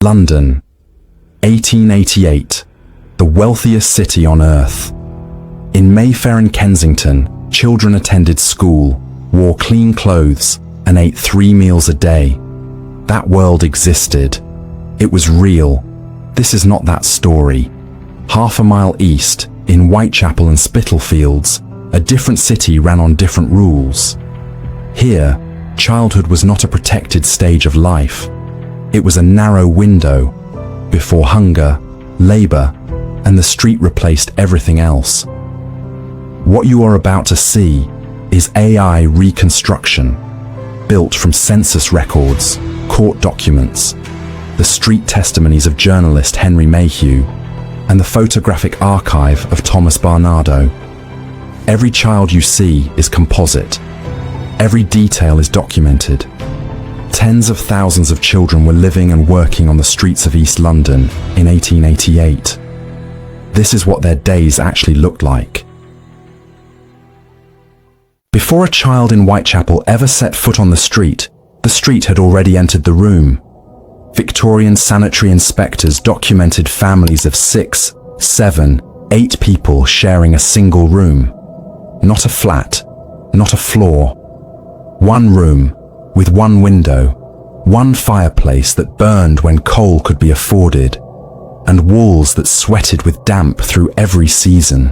London, 1888, the wealthiest city on earth. In Mayfair and Kensington, children attended school, wore clean clothes, and ate 3 meals a day. That world existed. It was real. This is not that story. Half a mile east, in Whitechapel and Spitalfields, a different city ran on different rules. Here, childhood was not a protected stage of life. It was a narrow window before hunger, labor, and the street replaced everything else. What you are about to see is AI reconstruction, built from census records, court documents, the street testimonies of journalist Henry Mayhew, and the photographic archive of Thomas Barnardo. Every child you see is composite. Every detail is documented. Tens of thousands of children were living and working on the streets of East London in 1888. This is what their days actually looked like. Before a child in Whitechapel ever set foot on the street had already entered the room. Victorian sanitary inspectors documented families of 6, 7, 8 people sharing a single room. Not a flat, not a floor. One room, with one window, one fireplace that burned when coal could be afforded, and walls that sweated with damp through every season.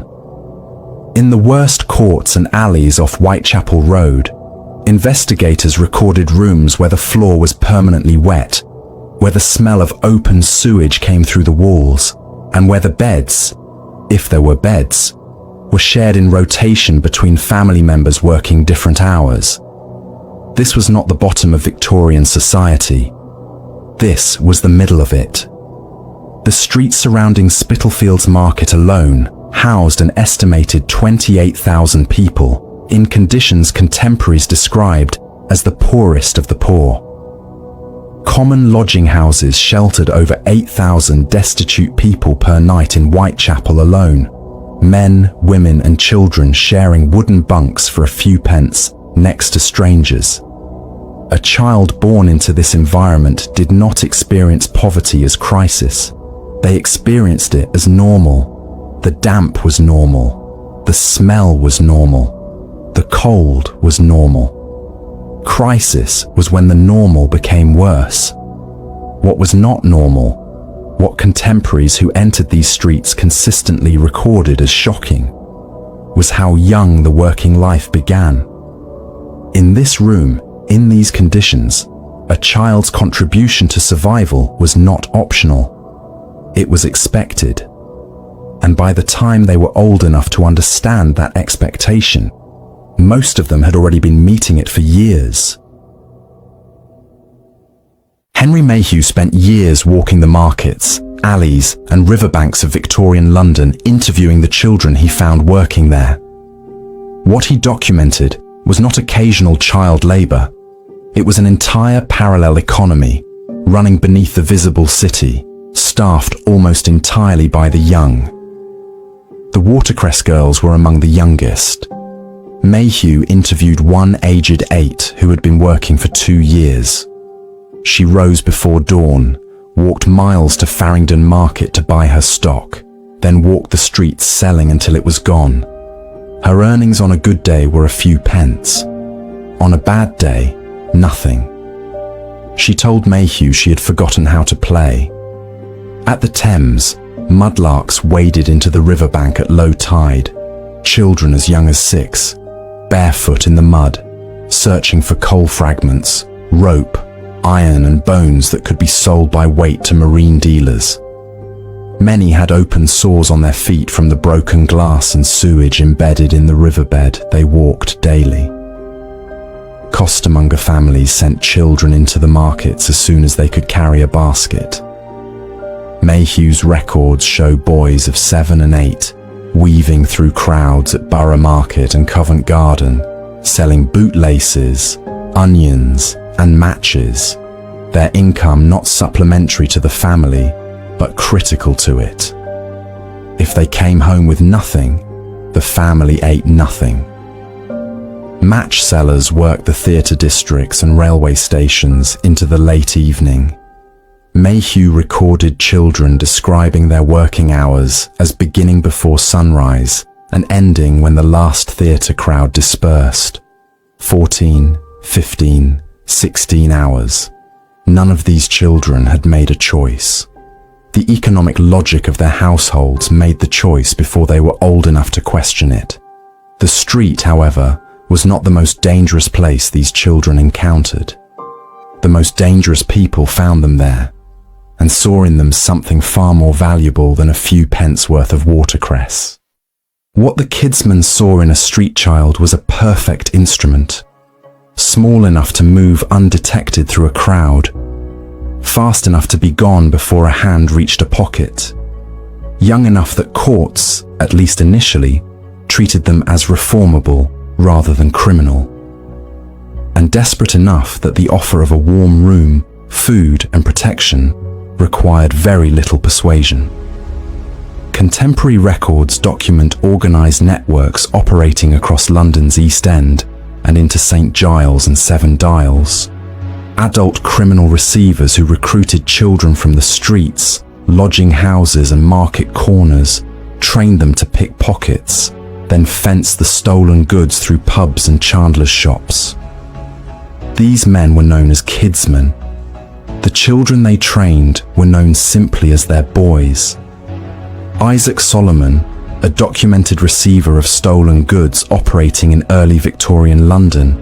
In the worst courts and alleys off Whitechapel Road, investigators recorded rooms where the floor was permanently wet, where the smell of open sewage came through the walls, and where the beds, if there were beds, were shared in rotation between family members working different hours. This was not the bottom of Victorian society. This was the middle of it. The street surrounding Spitalfields Market alone housed an estimated 28,000 people in conditions contemporaries described as the poorest of the poor. Common lodging houses sheltered over 8,000 destitute people per night in Whitechapel alone, men, women and children sharing wooden bunks for a few pence next to strangers. A child born into this environment did not experience poverty as crisis. They experienced it as normal. The damp was normal. The smell was normal. The cold was normal. Crisis was when the normal became worse. What was not normal, what contemporaries who entered these streets consistently recorded as shocking, was how young the working life began. In this room, in these conditions, a child's contribution to survival was not optional. It was expected. And by the time they were old enough to understand that expectation, most of them had already been meeting it for years. Henry Mayhew spent years walking the markets, alleys, and riverbanks of Victorian London interviewing the children he found working there. What he documented was not occasional child labour. It was an entire parallel economy, running beneath the visible city, staffed almost entirely by the young. The Watercress girls were among the youngest. Mayhew interviewed one aged 8 who had been working for 2 years. She rose before dawn, walked miles to Farringdon Market to buy her stock, then walked the streets selling until it was gone. Her earnings on a good day were a few pence. On a bad day, nothing. She told Mayhew she had forgotten how to play. At the Thames, mudlarks waded into the riverbank at low tide, children as young as 6, barefoot in the mud, searching for coal fragments, rope, iron and bones that could be sold by weight to marine dealers. Many had open sores on their feet from the broken glass and sewage embedded in the riverbed they walked daily. Costermonger families sent children into the markets as soon as they could carry a basket. Mayhew's records show boys of 7 and 8 weaving through crowds at Borough Market and Covent Garden, selling bootlaces, onions, and matches, their income not supplementary to the family, but critical to it. If they came home with nothing, the family ate nothing. Match sellers worked the theatre districts and railway stations into the late evening. Mayhew recorded children describing their working hours as beginning before sunrise and ending when the last theatre crowd dispersed. 14, 15, 16 hours. None of these children had made a choice. The economic logic of their households made the choice before they were old enough to question it. The street, however, was not the most dangerous place these children encountered. The most dangerous people found them there and saw in them something far more valuable than a few pence worth of watercress. What the kidsman saw in a street child was a perfect instrument, small enough to move undetected through a crowd, fast enough to be gone before a hand reached a pocket, young enough that courts, at least initially, treated them as reformable rather than criminal, and desperate enough that the offer of a warm room, food and protection required very little persuasion. Contemporary records document organised networks operating across London's East End and into St Giles and Seven Dials. Adult criminal receivers who recruited children from the streets, lodging houses and market corners, trained them to pick pockets, then fence the stolen goods through pubs and chandlers' shops. These men were known as kidsmen. The children they trained were known simply as their boys. Isaac Solomon, a documented receiver of stolen goods operating in early Victorian London,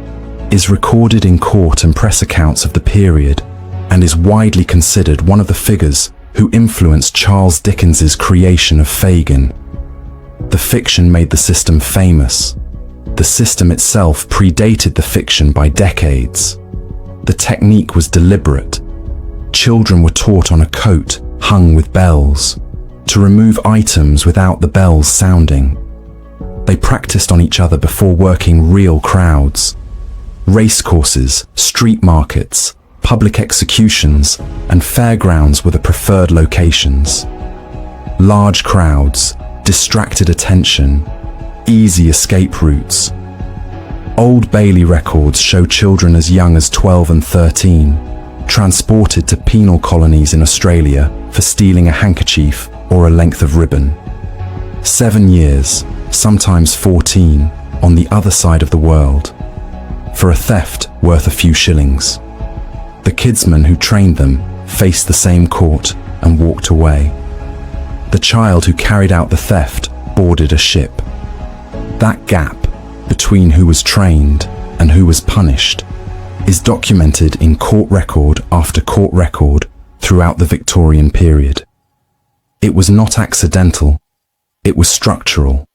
is recorded in court and press accounts of the period and is widely considered one of the figures who influenced Charles Dickens's creation of Fagin. The fiction made the system famous. The system itself predated the fiction by decades. The technique was deliberate. Children were taught on a coat hung with bells to remove items without the bells sounding. They practiced on each other before working real crowds. Racecourses, street markets, public executions, and fairgrounds were the preferred locations. Large crowds, distracted attention, easy escape routes. Old Bailey records show children as young as 12 and 13 transported to penal colonies in Australia for stealing a handkerchief or a length of ribbon. 7 years, sometimes 14, on the other side of the world, for a theft worth a few shillings. The kidsmen who trained them faced the same court and walked away. The child who carried out the theft boarded a ship. That gap between who was trained and who was punished is documented in court record after court record throughout the Victorian period. It was not accidental, it was structural.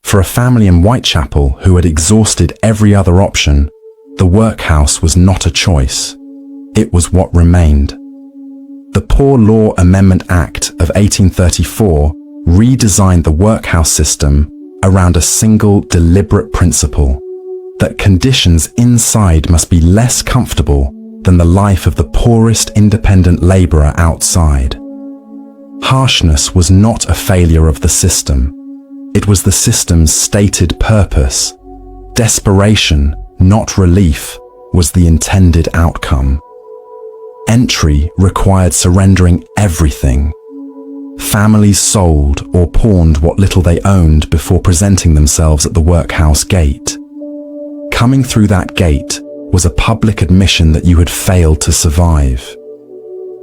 For a family in Whitechapel who had exhausted every other option, the workhouse was not a choice, it was what remained. The Poor Law Amendment Act of 1834 redesigned the workhouse system around a single deliberate principle, that conditions inside must be less comfortable than the life of the poorest independent labourer outside. Harshness was not a failure of the system. It was the system's stated purpose. Desperation, not relief, was the intended outcome. Entry required surrendering everything. Families sold or pawned what little they owned before presenting themselves at the workhouse gate. Coming through that gate was a public admission that you had failed to survive.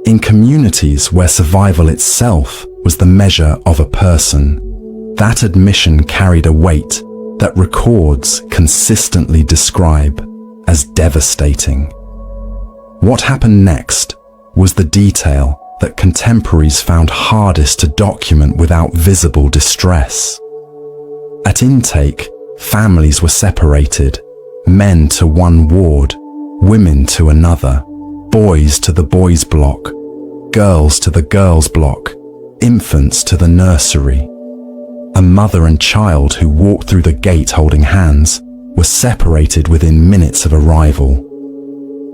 In communities where survival itself was the measure of a person, that admission carried a weight that records consistently describe as devastating. What happened next was the detail that contemporaries found hardest to document without visible distress. At intake, families were separated, men to one ward, women to another, boys to the boys' block, girls to the girls' block, infants to the nursery. A mother and child who walked through the gate holding hands were separated within minutes of arrival.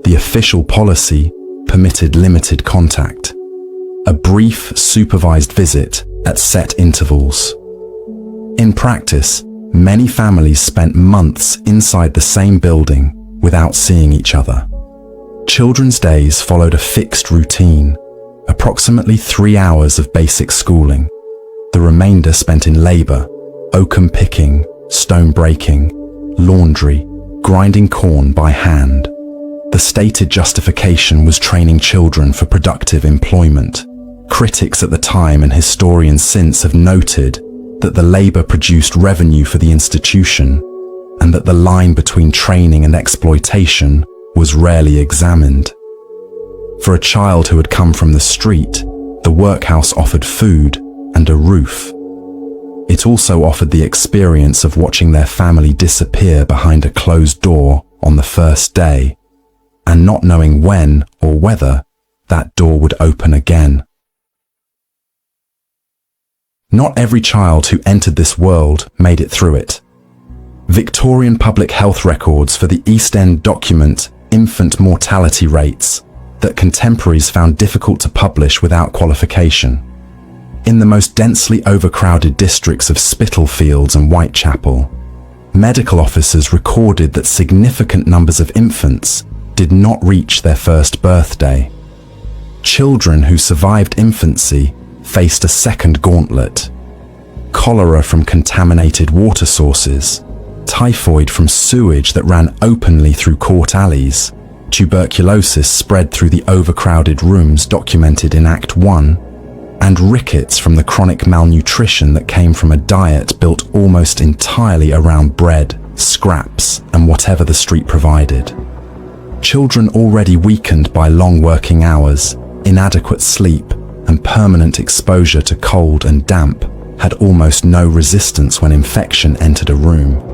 The official policy permitted limited contact, a brief supervised visit at set intervals. In practice, many families spent months inside the same building without seeing each other. Children's days followed a fixed routine, approximately 3 hours of basic schooling. The remainder spent in labor, oakum picking, stone breaking, laundry, grinding corn by hand. The stated justification was training children for productive employment. Critics at the time and historians since have noted that the labor produced revenue for the institution and that the line between training and exploitation was rarely examined. For a child who had come from the street, the workhouse offered food and a roof. It also offered the experience of watching their family disappear behind a closed door on the first day, and not knowing when or whether that door would open again. Not every child who entered this world made it through it. Victorian public health records for the East End document infant mortality rates that contemporaries found difficult to publish without qualification. In the most densely overcrowded districts of Spitalfields and Whitechapel, medical officers recorded that significant numbers of infants did not reach their first birthday. Children who survived infancy faced a second gauntlet: cholera from contaminated water sources, typhoid from sewage that ran openly through court alleys, tuberculosis spread through the overcrowded rooms documented in Act 1, and rickets from the chronic malnutrition that came from a diet built almost entirely around bread, scraps, and whatever the street provided. Children already weakened by long working hours, inadequate sleep, and permanent exposure to cold and damp had almost no resistance when infection entered a room.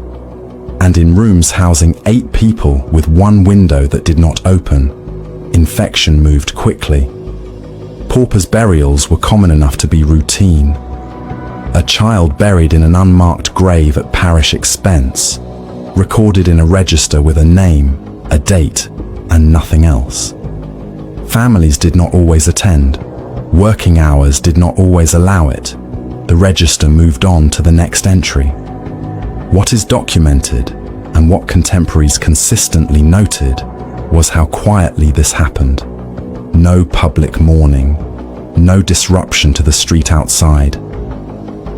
And in rooms housing 8 people with one window that did not open, infection moved quickly. Paupers' burials were common enough to be routine. A child buried in an unmarked grave at parish expense, recorded in a register with a name, a date, and nothing else. Families did not always attend. Working hours did not always allow it. The register moved on to the next entry. What is documented, and what contemporaries consistently noted, was how quietly this happened. No public mourning, no disruption to the street outside.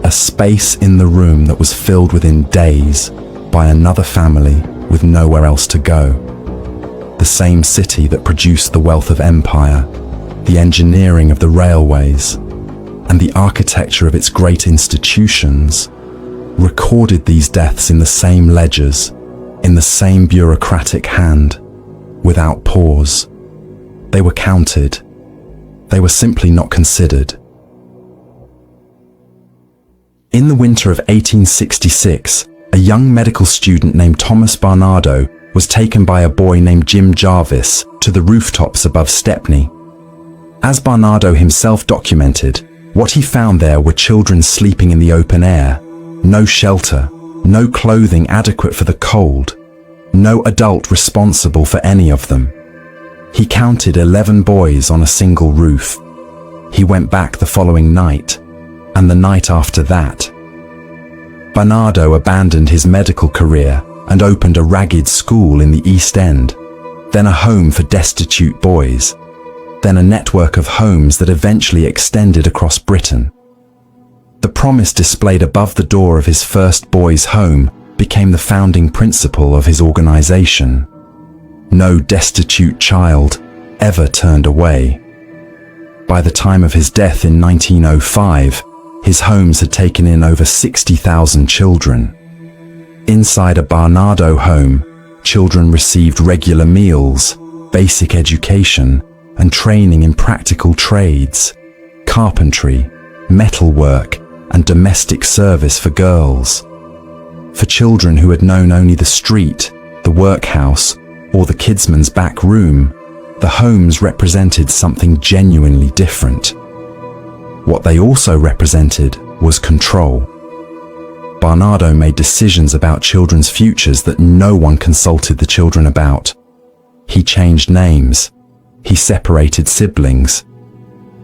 A space in the room that was filled within days by another family with nowhere else to go. The same city that produced the wealth of empire, the engineering of the railways, and the architecture of its great institutions, recorded these deaths in the same ledgers, in the same bureaucratic hand, without pause. They were counted. They were simply not considered. In the winter of 1866, a young medical student named Thomas Barnardo was taken by a boy named Jim Jarvis to the rooftops above Stepney. As Barnardo himself documented, what he found there were children sleeping in the open air, no shelter, no clothing adequate for the cold, no adult responsible for any of them. He counted 11 boys on a single roof. He went back the following night, and the night after that. Barnardo abandoned his medical career and opened a ragged school in the East End, then a home for destitute boys, then a network of homes that eventually extended across Britain. The promise displayed above the door of his first boys' home became the founding principle of his organization. No destitute child ever turned away. By the time of his death in 1905, his homes had taken in over 60,000 children. Inside a Barnardo home, children received regular meals, basic education, and training in practical trades, carpentry, metalwork, and domestic service for girls. For children who had known only the street, the workhouse, or the kidsman's back room, the homes represented something genuinely different. What they also represented was control. Barnardo made decisions about children's futures that no one consulted the children about. He changed names. He separated siblings.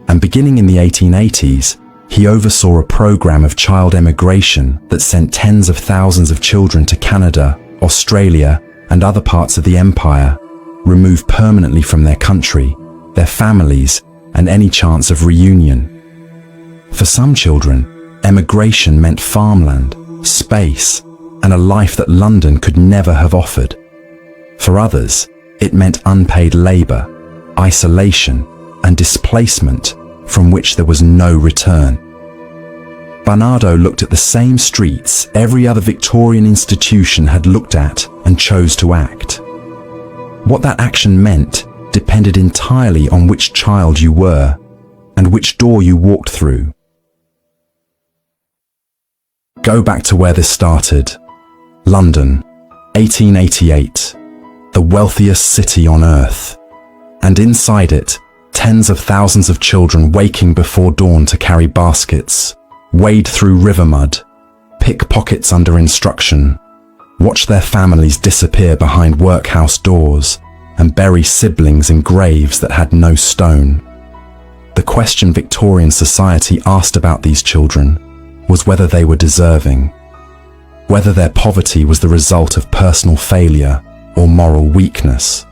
And beginning in the 1880s, he oversaw a program of child emigration that sent tens of thousands of children to Canada, Australia, and other parts of the empire, removed permanently from their country, their families, and any chance of reunion. For some children, emigration meant farmland, space, and a life that London could never have offered. For others, it meant unpaid labour, isolation, and displacement from which there was no return. Bernardo looked at the same streets every other Victorian institution had looked at and chose to act. What that action meant depended entirely on which child you were and which door you walked through. Go back to where this started. London, 1888, the wealthiest city on earth. And inside it, tens of thousands of children waking before dawn to carry baskets, wade through river mud, pick pockets under instruction, watch their families disappear behind workhouse doors, and bury siblings in graves that had no stone. The question Victorian society asked about these children was whether they were deserving, whether their poverty was the result of personal failure or moral weakness,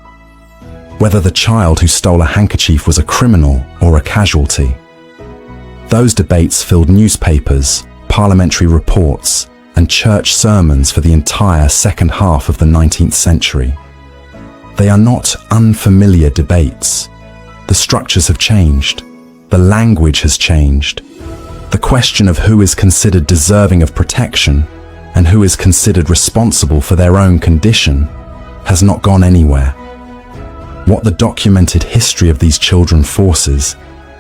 whether the child who stole a handkerchief was a criminal or a casualty. Those debates filled newspapers, parliamentary reports, and church sermons for the entire second half of the 19th century. They are not unfamiliar debates. The structures have changed. The language has changed. The question of who is considered deserving of protection and who is considered responsible for their own condition has not gone anywhere. What the documented history of these children forces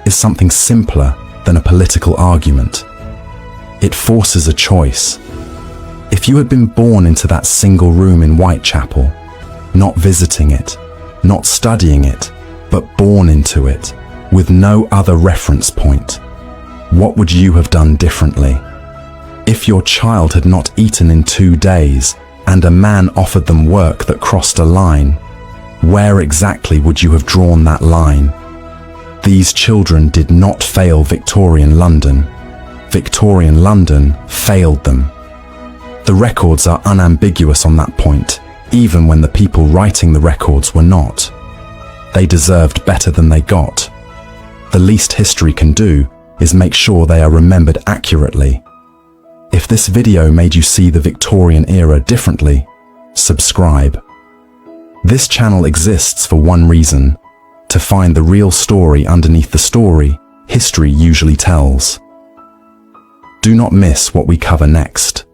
is something simpler than a political argument. It forces a choice. If you had been born into that single room in Whitechapel, not visiting it, not studying it, but born into it, with no other reference point, what would you have done differently? If your child had not eaten in 2 days and a man offered them work that crossed a line, where exactly would you have drawn that line? These children did not fail Victorian London. Victorian London failed them. The records are unambiguous on that point, even when the people writing the records were not. They deserved better than they got. The least history can do is make sure they are remembered accurately. If this video made you see the Victorian era differently, subscribe. This channel exists for one reason: to find the real story underneath the story history usually tells. Do not miss what we cover next.